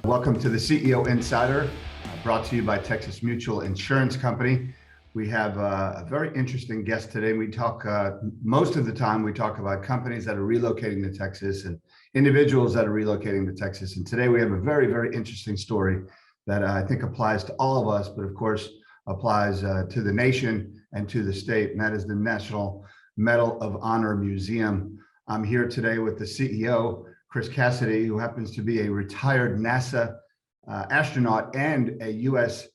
Welcome to the CEO Insider, brought to you by Texas Mutual Insurance Company. We have a very interesting guest today. We talk, most of the time, we talk about companies that are relocating to Texas and individuals that are relocating to Texas. And today we have a very, very interesting story that I think applies to all of us, but of course applies to the nation and to the state, and that is the National Medal of Honor Museum. I'm here today with the CEO, Chris Cassidy, who happens to be a retired NASA astronaut and a U.S.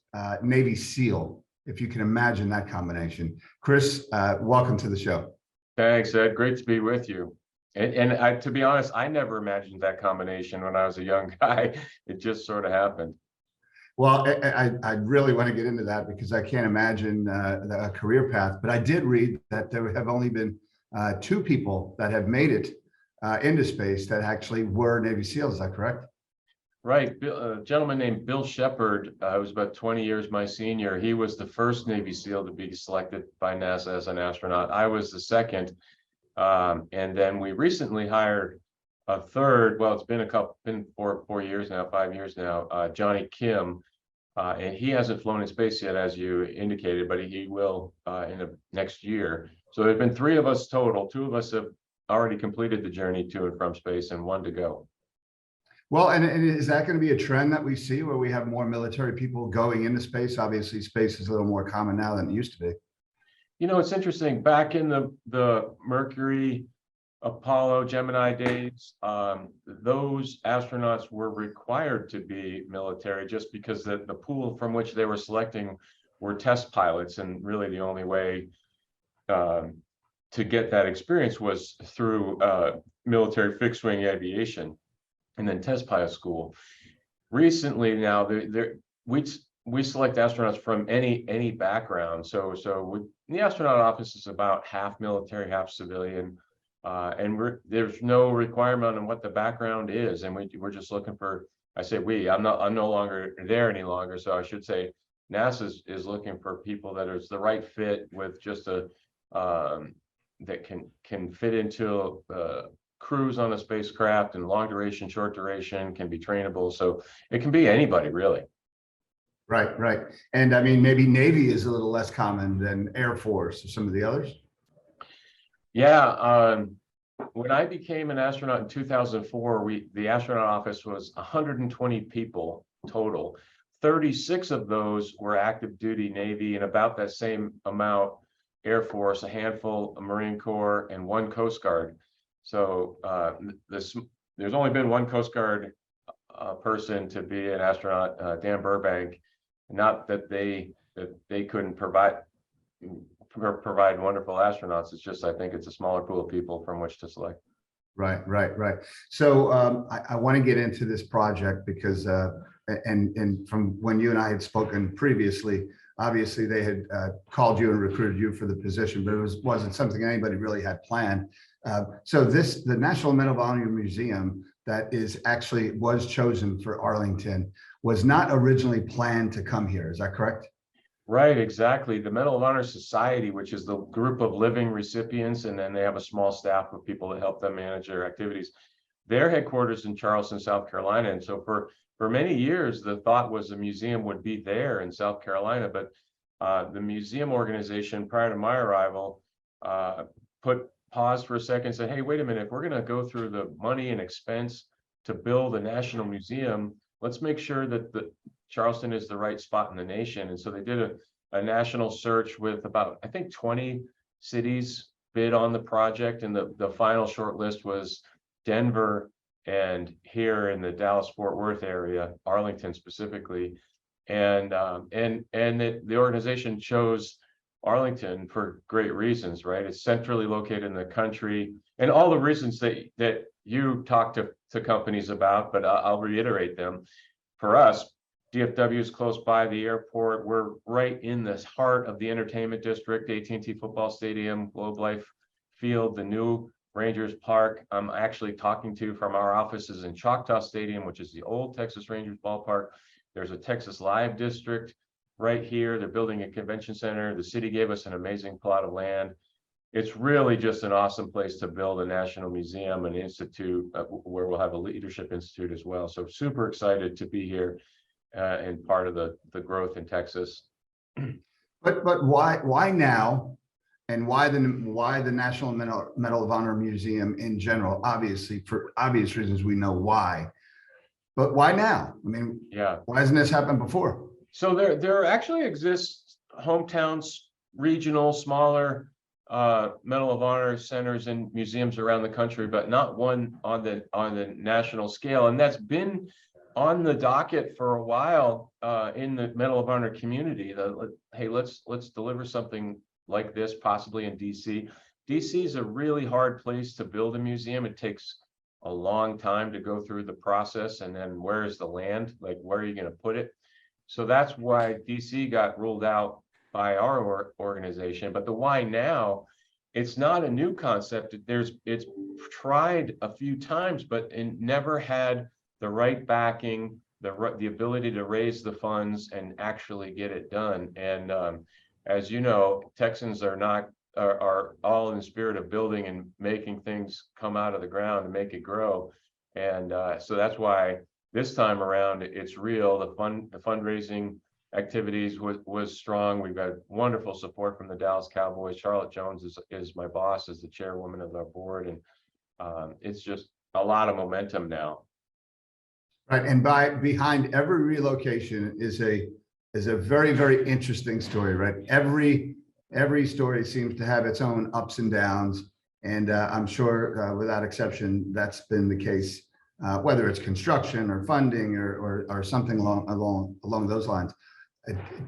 Navy SEAL, if you can imagine that combination. Chris, welcome to the show. Thanks, Ed. Great to be with you. And to be honest, I never imagined that combination when I was a young guy. It just sort of happened. Well, I really want to get into that because I can't imagine a career path. But I did read that there have only been two people that have made it into space that actually were Navy SEALs. Is that correct? Right. A gentleman named Bill Shepard, who was about 20 years my senior. He was the first Navy SEAL to be selected by NASA as an astronaut. I was the second. And then we recently hired a third. Well, it's been four years now, 5 years now, Johnny Kim. And he hasn't flown in space yet, as you indicated, but he will in the next year. So there have been three of us total. Two of us have already completed the journey to and from space, and one to go. Well, and is that going to be a trend that we see where we have more military people going into space? Obviously, space is a little more common now than it used to be. You know, it's interesting. Back in the Mercury, Apollo, Gemini days, those astronauts were required to be military just because the pool from which they were selecting were test pilots, and really the only way to get that experience was through military fixed-wing aviation and then test pilot school. Recently now, we select astronauts from any background. So the astronaut office is about half military, half civilian, and there's no requirement on what the background is, and we're just looking for. I say we. I'm no longer there any longer, so I should say NASA is looking for people that is the right fit with just a that can fit into cruise on a spacecraft, and long duration, short duration, can be trainable. So it can be anybody, really. Right. And I mean, maybe Navy is a little less common than Air Force or some of the others. Yeah. When I became an astronaut in 2004, the astronaut office was 120 people total. 36 of those were active duty Navy, and about that same amount Air Force, a handful, a Marine Corps, and one Coast Guard. So there's only been one Coast Guard person to be an astronaut, Dan Burbank. Not that they couldn't provide wonderful astronauts. It's just I think it's a smaller pool of people from which to select. Right. So I want to get into this project because and from when you and I had spoken previously, obviously they had called you and recruited you for the position, but it wasn't something anybody really had planned. So the National Medal of Honor Museum that was chosen for Arlington was not originally planned to come here. Is that correct? Right, exactly. The Medal of Honor Society, which is the group of living recipients, and then they have a small staff of people that help them manage their activities. Their headquarters in Charleston, South Carolina. And so for many years, the thought was the museum would be there in South Carolina, but the museum organization prior to my arrival paused for a second and said, hey, wait a minute, if we're going to go through the money and expense to build a national museum, let's make sure that Charleston is the right spot in the nation. And so they did a national search with about, I think, 20 cities bid on the project. And the final short list was Denver and here in the Dallas-Fort Worth area, Arlington specifically. And the organization chose Arlington for great reasons, right? It's centrally located in the country, and all the reasons that you talk to companies about, but I'll reiterate them. For us, DFW is close by the airport. We're right in the heart of the entertainment district, AT&T football stadium, Globe Life Field, the new Rangers Park. I'm actually talking to from our offices in Choctaw Stadium, which is the old Texas Rangers ballpark. There's a Texas Live district right here. They're building a convention center. The city gave us an amazing plot of land. it's really just an awesome place to build a national museum and institute where we'll have a leadership institute as well. So super excited to be here and part of the growth in Texas. But why now, and why the National Medal of Honor Museum in general? Obviously, for obvious reasons, we know why. But why now? I mean, Yeah. why hasn't this happened before? So there actually exists hometowns, regional, smaller Medal of Honor centers and museums around the country, but not one on the national scale. And that's been on the docket for a while in the Medal of Honor community. Hey, let's deliver something like this, possibly in DC. DC is a really hard place to build a museum. It takes a long time to go through the process, and then where is the land? Like, where are you going to put it? So that's why DC got ruled out by our organization. But the why now, it's not a new concept. It's tried a few times, but it never had the right backing, the ability to raise the funds and actually get it done. And as you know, Texans are all in the spirit of building and making things come out of the ground and make it grow. And so that's why this time around it's real. The fundraising activities was strong. We've got wonderful support from the Dallas Cowboys. Charlotte Jones is my boss, as the chairwoman of our board, and it's just a lot of momentum now. Right, and behind every relocation is a very, very interesting story, right? Every story seems to have its own ups and downs, and I'm sure without exception that's been the case, whether it's construction or funding or something along those lines.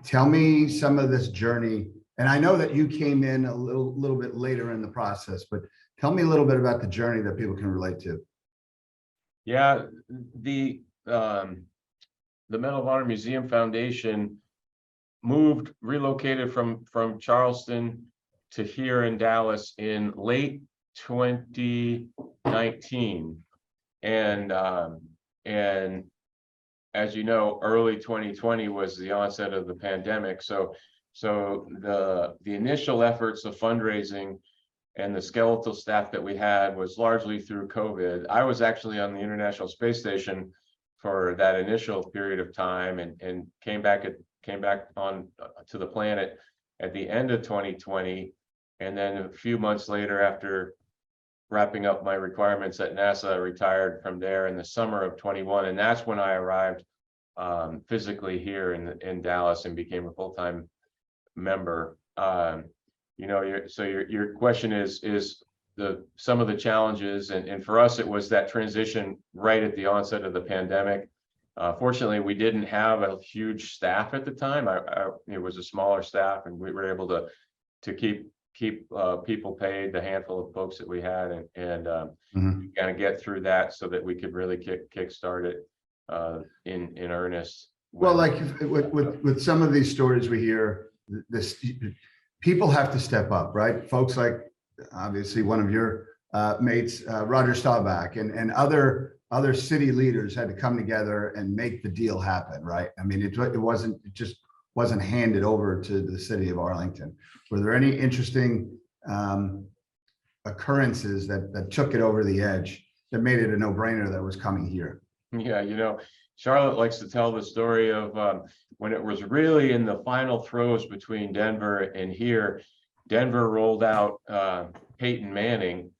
Tell me some of this journey, and I know that you came in a little bit later in the process, but tell me a little bit about the journey that people can relate to. Yeah, the Medal of Honor Museum Foundation relocated from Charleston to here in Dallas in late 2019, and as you know, early 2020 was the onset of the pandemic. So the initial efforts of fundraising and the skeletal staff that we had was largely through COVID. I was actually on the International Space Station for that initial period of time, and came back on to the planet at the end of 2020. And then a few months later, after wrapping up my requirements at NASA, I retired from there in the summer of 21. And that's when I arrived physically here in Dallas and became a full-time member. Your question is some of the challenges, and for us, it was that transition right at the onset of the pandemic. Fortunately, we didn't have a huge staff at the time. It was a smaller staff, and we were able to keep people paid, the handful of folks that we had, and kind of get through that so that we could really kickstart it in earnest. Well, like with some of these stories we hear, people have to step up, right? Folks like obviously one of your mates, Roger Staubach, and other city leaders had to come together and make the deal happen, right? I mean, it just wasn't handed over to the city of Arlington. Were there any interesting occurrences that took it over the edge, that made it a no-brainer that was coming here? Yeah, Charlotte likes to tell the story of when it was really in the final throes between Denver and here. Denver rolled out Peyton Manning,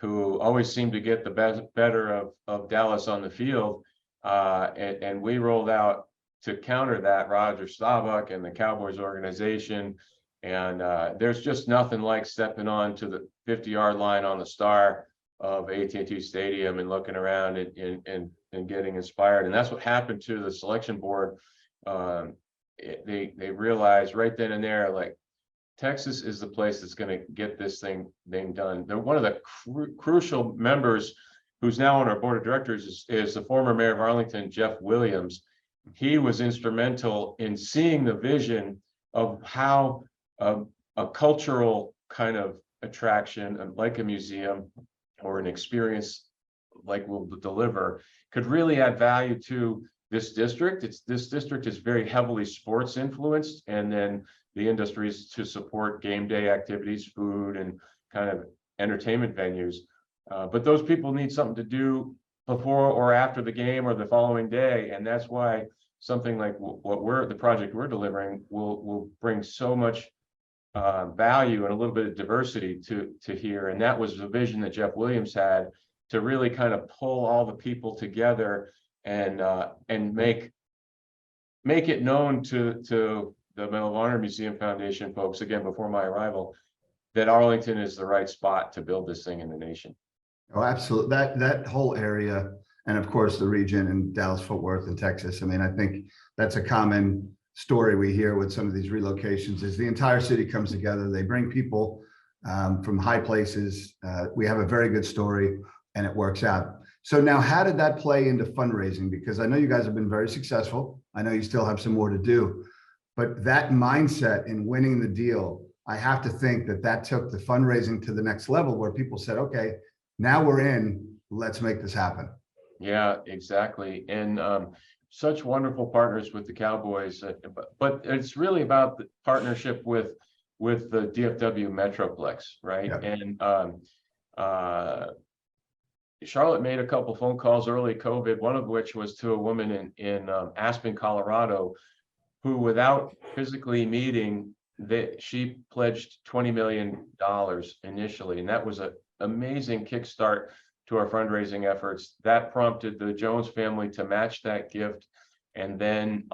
who always seemed to get the better of Dallas on the field, and we rolled out to counter that Roger Staubach and the Cowboys organization. And there's just nothing like stepping on to the 50-yard line on the star of AT&T Stadium and looking around and getting inspired. And that's what happened to the selection board. They realized right then and there, like, Texas is the place that's going to get this thing done. One of the crucial members who's now on our board of directors is the former mayor of Arlington, Jeff Williams. He was instrumental in seeing the vision of how a cultural kind of attraction, like a museum or an experience like we'll deliver, could really add value to this district. This district is very heavily sports influenced, and then the industries to support game day activities, food, and kind of entertainment venues. But those people need something to do before or after the game or the following day, and that's why something like the project we're delivering will bring so much value and a little bit of diversity to here. And that was the vision that Jeff Williams had, to really kind of pull all the people together and make it known to the Medal of Honor Museum Foundation folks, again, before my arrival, that Arlington is the right spot to build this thing in the nation. Oh, absolutely. That whole area, and of course the region in Dallas, Fort Worth, and Texas. I mean, I think that's a common story we hear with some of these relocations, is the entire city comes together. They bring people from high places. We have a very good story, and it works out. So now, how did that play into fundraising? Because I know you guys have been very successful. I know you still have some more to do, but that mindset in winning the deal, I have to think that took the fundraising to the next level, where people said, okay, now we're in, let's make this happen. Yeah, exactly. And such wonderful partners with the Cowboys, but it's really about the partnership with the DFW Metroplex, right? Yeah. And Charlotte made a couple phone calls early COVID, one of which was to a woman in Aspen, Colorado, who, without physically meeting, that she pledged $20 million initially, and that was an amazing kickstart to our fundraising efforts. That prompted the Jones family to match that gift, and then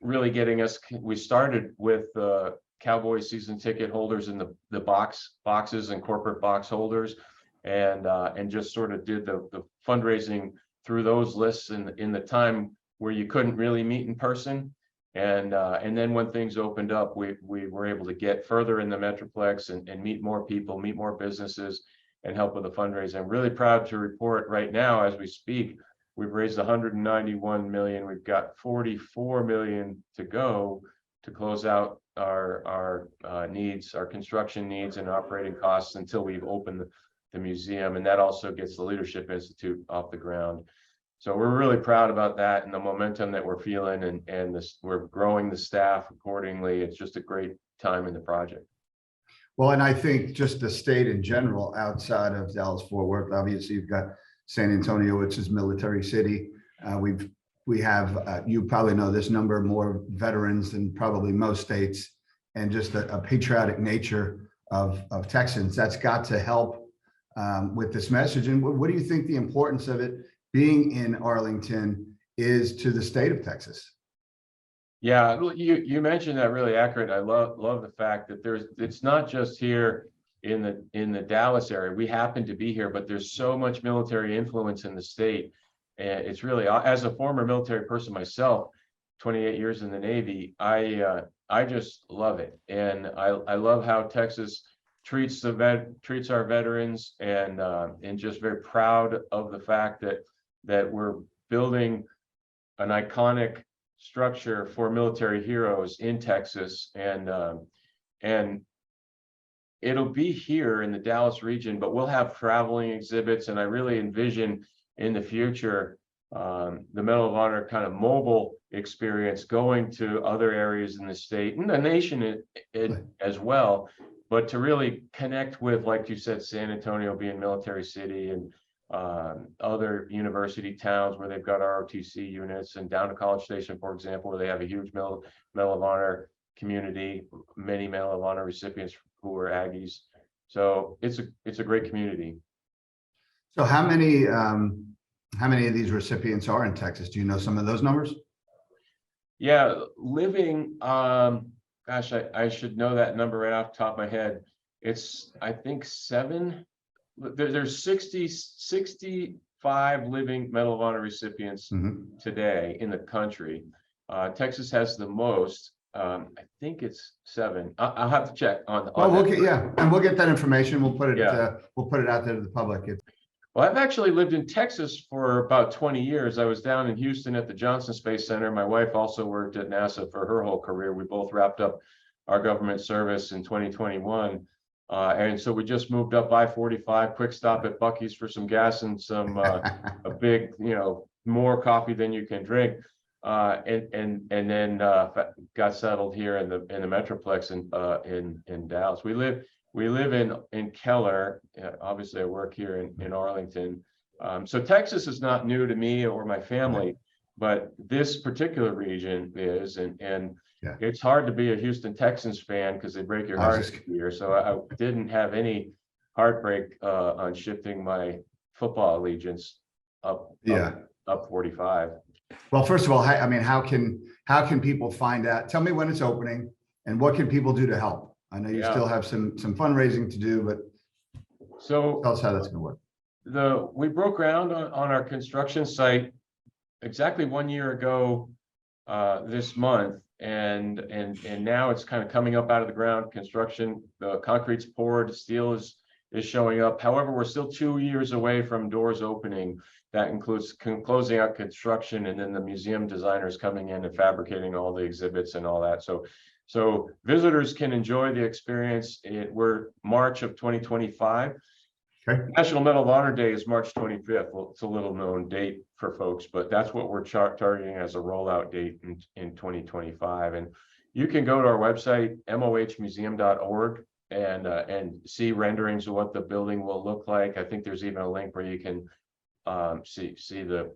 really getting us. We started with the Cowboys season ticket holders and the boxes and corporate box holders, and just sort of did the fundraising through those lists in the time where you couldn't really meet in person. And then when things opened up, we were able to get further in the Metroplex and meet more people, meet more businesses, and help with the fundraising. I'm really proud to report right now, as we speak, we've raised 191 million. We've got 44 million to go to close out our needs, our construction needs and operating costs, until we've opened the museum. And that also gets the Leadership Institute off the ground. So we're really proud about that and the momentum that we're feeling, and we're growing the staff accordingly. It's just a great time in the project. Well, and I think just the state in general, outside of Dallas Fort Worth, obviously you've got San Antonio, which is military city. We have, you probably know this number, more veterans than probably most states, and just a patriotic nature of Texans. That's got to help with this message. And what do you think the importance of it being in Arlington is to the state of Texas? Yeah, you mentioned that really accurate. I love the fact that it's not just here in the Dallas area. We happen to be here, but there's so much military influence in the state. And it's really, as a former military person myself, 28 years in the Navy, I just love it. And I love how Texas treats our veterans, and just very proud of the fact that we're building an iconic structure for military heroes in Texas, and it'll be here in the Dallas region, but we'll have traveling exhibits. And I really envision in the future the Medal of Honor kind of mobile experience going to other areas in the state and the nation as well, but to really connect with, like you said, San Antonio being military city, and other university towns where they've got ROTC units, and down to College Station, for example, where they have a huge Medal of Honor community, many Medal of Honor recipients who are Aggies. So it's a great community. So how many of these recipients are in Texas? Do you know some of those numbers? Yeah, living, gosh, I should know that number right off the top of my head. It's, I think, 7. There's 65 living Medal of Honor recipients today in the country. Texas has the most. I think it's 7. I'll have to check on. Well, and we'll get that information. We'll put it. Yeah. We'll put it out there to the public. Well, I've actually lived in Texas for about 20 years. I was down in Houston at the Johnson Space Center. My wife also worked at NASA for her whole career. We both wrapped up our government service in 2021. And so we just moved up I-45, quick stop at Buc-ee's for some gas and some a big, more coffee than you can drink. And then got settled here in the Metroplex in Dallas. We live in Keller. Obviously, I work here in Arlington. So Texas is not new to me or my family, but this particular region is, and Yeah. it's hard to be a Houston Texans fan because they break your heart here. So I didn't have any heartbreak on shifting my football allegiance up 45. Well, first of all, I mean, how can people find out? Tell me when it's opening and what can people do to help? I know you still have some fundraising to do, but tell us how that's going to work. We broke ground on our construction site exactly 1 year ago this month, and now it's kind of coming up out of the ground. Construction, the concrete's poured, steel is showing up. However, we're still 2 years away from doors opening. That includes closing out construction and then the museum designers coming in and fabricating all the exhibits and all that. So visitors can enjoy the experience. We're March of 2025. Okay. National Medal of Honor Day is March 25th. Well, it's a little known date for folks, but that's what we're targeting as a rollout date in 2025. And you can go to our website, mohmuseum.org, and see renderings of what the building will look like. I think there's even a link where you can see the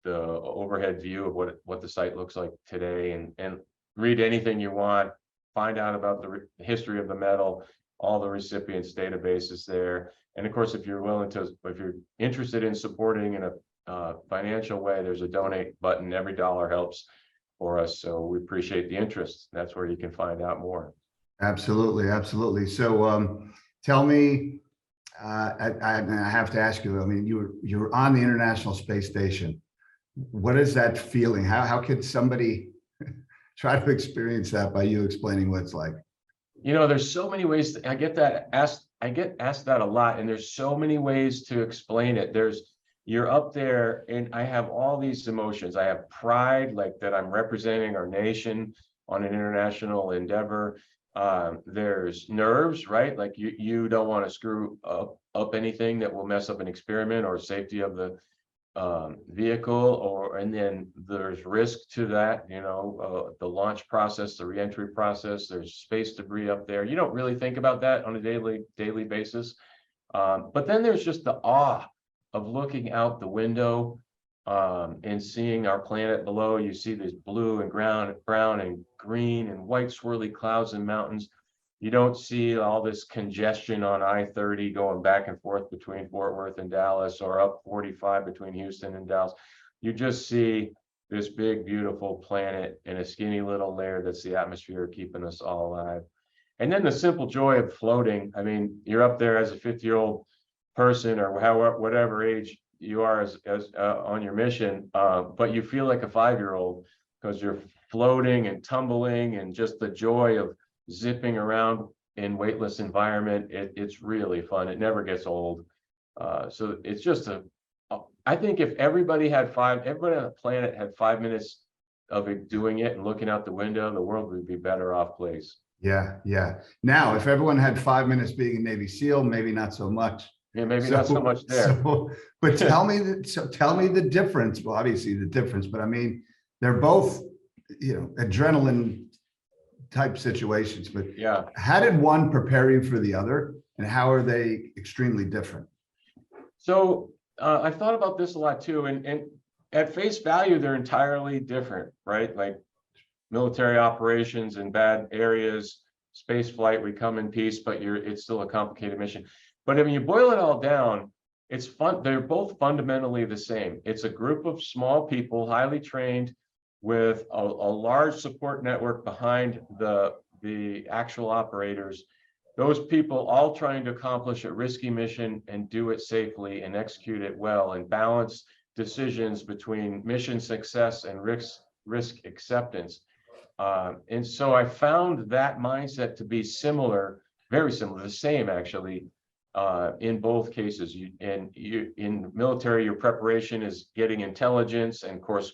overhead view of what the site looks like today, and read anything you want, find out about the history of the medal, all the recipients databases there. And of course, if you're interested in supporting in a financial way, there's a donate button. Every dollar helps for us, so we appreciate the interest. That's where you can find out more. Absolutely. So tell me, I have to ask you, I mean, you're on the International Space Station. What is that feeling? How could somebody try to experience that by you explaining what it's like? You know, there's so many ways I get asked that a lot, and there's so many ways to explain it. You're up there, and I have all these emotions. I have pride, like that I'm representing our nation on an international endeavor. There's nerves, right? Like you don't want to screw up anything that will mess up an experiment or safety of the vehicle, and then there's risk to that, the launch process, the reentry process. There's space debris up there. You don't really think about that on a daily basis, but then there's just the awe of looking out the window and seeing our planet below. You see this blue and brown and green and white swirly clouds and mountains. You don't see all this congestion on I-30 going back and forth between Fort Worth and Dallas, or up 45 between Houston and Dallas. You just see this big, beautiful planet in a skinny little layer that's the atmosphere keeping us all alive. And then the simple joy of floating. I mean, you're up there as a 50-year-old person, or whatever age you are as on your mission, but you feel like a 5-year-old because you're floating and tumbling, and just the joy of zipping around in weightless environment. It's really fun. It never gets old. So it's just I think if everybody on the planet had 5 minutes of it, doing it and looking out the window, the world would be a better off place. Yeah. Now, if everyone had 5 minutes being a Navy SEAL, maybe not so much. Yeah, maybe not so much there. But tell me the difference. Well, obviously the difference, but I mean, they're both, adrenaline type situations, but yeah, how did one prepare you for the other, and how are they extremely different? So I've thought about this a lot too, and at face value, they're entirely different, right? Like military operations in bad areas, space flight, we come in peace, but it's still a complicated mission. But I mean, you boil it all down, it's fun. They're both fundamentally the same. It's a group of small people, highly trained, with a large support network behind the actual operators. Those people all trying to accomplish a risky mission and do it safely and execute it well, and balance decisions between mission success and risk acceptance. And so I found that mindset to be similar, very similar, the same actually, in both cases. In military, your preparation is getting intelligence and, of course,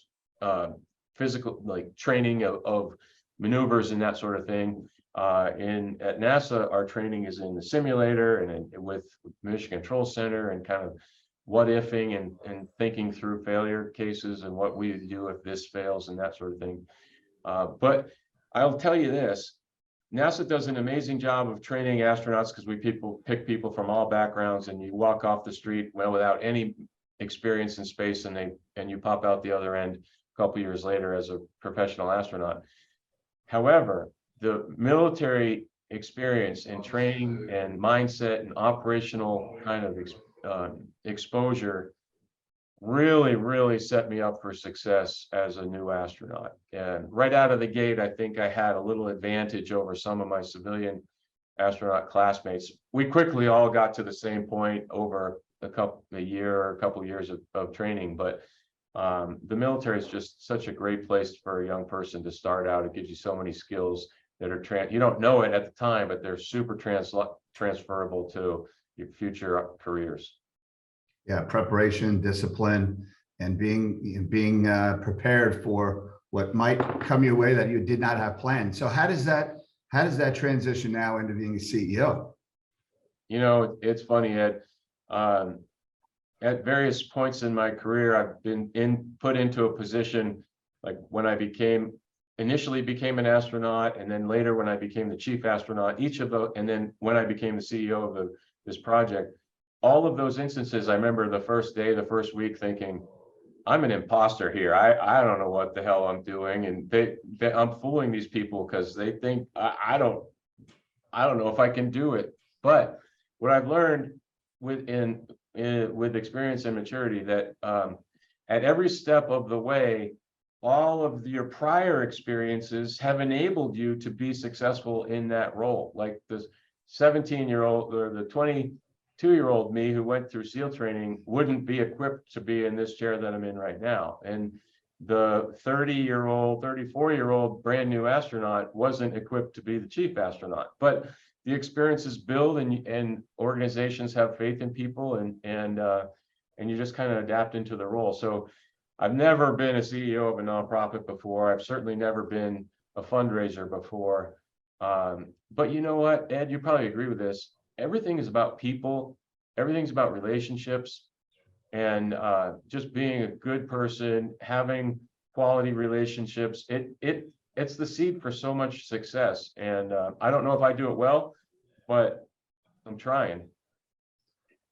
physical, like training of maneuvers and that sort of thing. At NASA, our training is in the simulator and with Mission Control Center, and kind of what-ifing and thinking through failure cases and what we do if this fails and that sort of thing. But I'll tell you this, NASA does an amazing job of training astronauts because we pick people from all backgrounds, and you walk off the street well without any experience in space, and you pop out the other end a couple years later as a professional astronaut. However, the military experience and training and mindset and operational kind of exposure really set me up for success as a new astronaut. And right out of the gate, I think I had a little advantage over some of my civilian astronaut classmates. We quickly all got to the same point over a couple years of training, but the military is just such a great place for a young person to start out. It gives you so many skills that are you don't know it at the time, but they're super transferable to your future careers. Yeah, preparation, discipline, and being prepared for what might come your way that you did not have planned. So how does that transition now into being a CEO? You know, it's funny, Ed. At various points in my career, I've been put into a position, like when I initially became an astronaut, and then later when I became the chief astronaut, each of those, and then when I became the CEO of this project. All of those instances, I remember the first day, the first week thinking, I'm an imposter here. I don't know what the hell I'm doing. And I'm fooling these people because they think I don't know if I can do it. But what I've learned with experience and maturity, that at every step of the way, all of your prior experiences have enabled you to be successful in that role. Like the 17-year-old or the 22-year-old me who went through SEAL training wouldn't be equipped to be in this chair that I'm in right now. And the 30-year-old, 34-year-old brand new astronaut wasn't equipped to be the chief astronaut. But the experiences build, and organizations have faith in people, and you just kind of adapt into the role. So I've never been a CEO of a nonprofit before. I've certainly never been a fundraiser before. But you know what, Ed, you probably agree with this. Everything is about people. Everything's about relationships, and just being a good person, having quality relationships. It's the seed for so much success. And I don't know if I do it well, but I'm trying.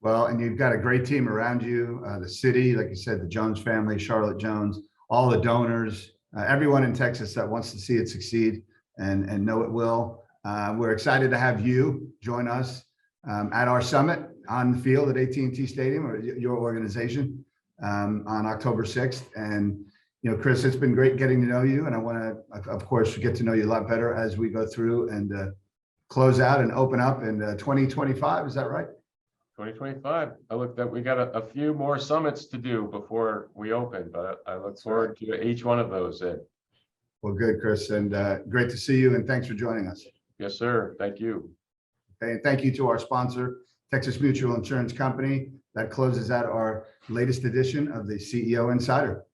Well, and you've got a great team around you, the city, like you said, the Jones family, Charlotte Jones, all the donors, everyone in Texas that wants to see it succeed and know it will. We're excited to have you join us at our summit on the field at AT&T Stadium, or your organization, on October 6th. And, you know, Chris, it's been great getting to know you. And I want to, of course, get to know you a lot better as we go through and close out and open up in 2025. Is that right? 2025. I look that we got a few more summits to do before we open, but I look forward to each one of those, Ed. Well, good, Chris, and great to see you, and thanks for joining us. Yes, sir. Thank you. Okay, and thank you to our sponsor, Texas Mutual Insurance Company. That closes out our latest edition of the CEO Insider.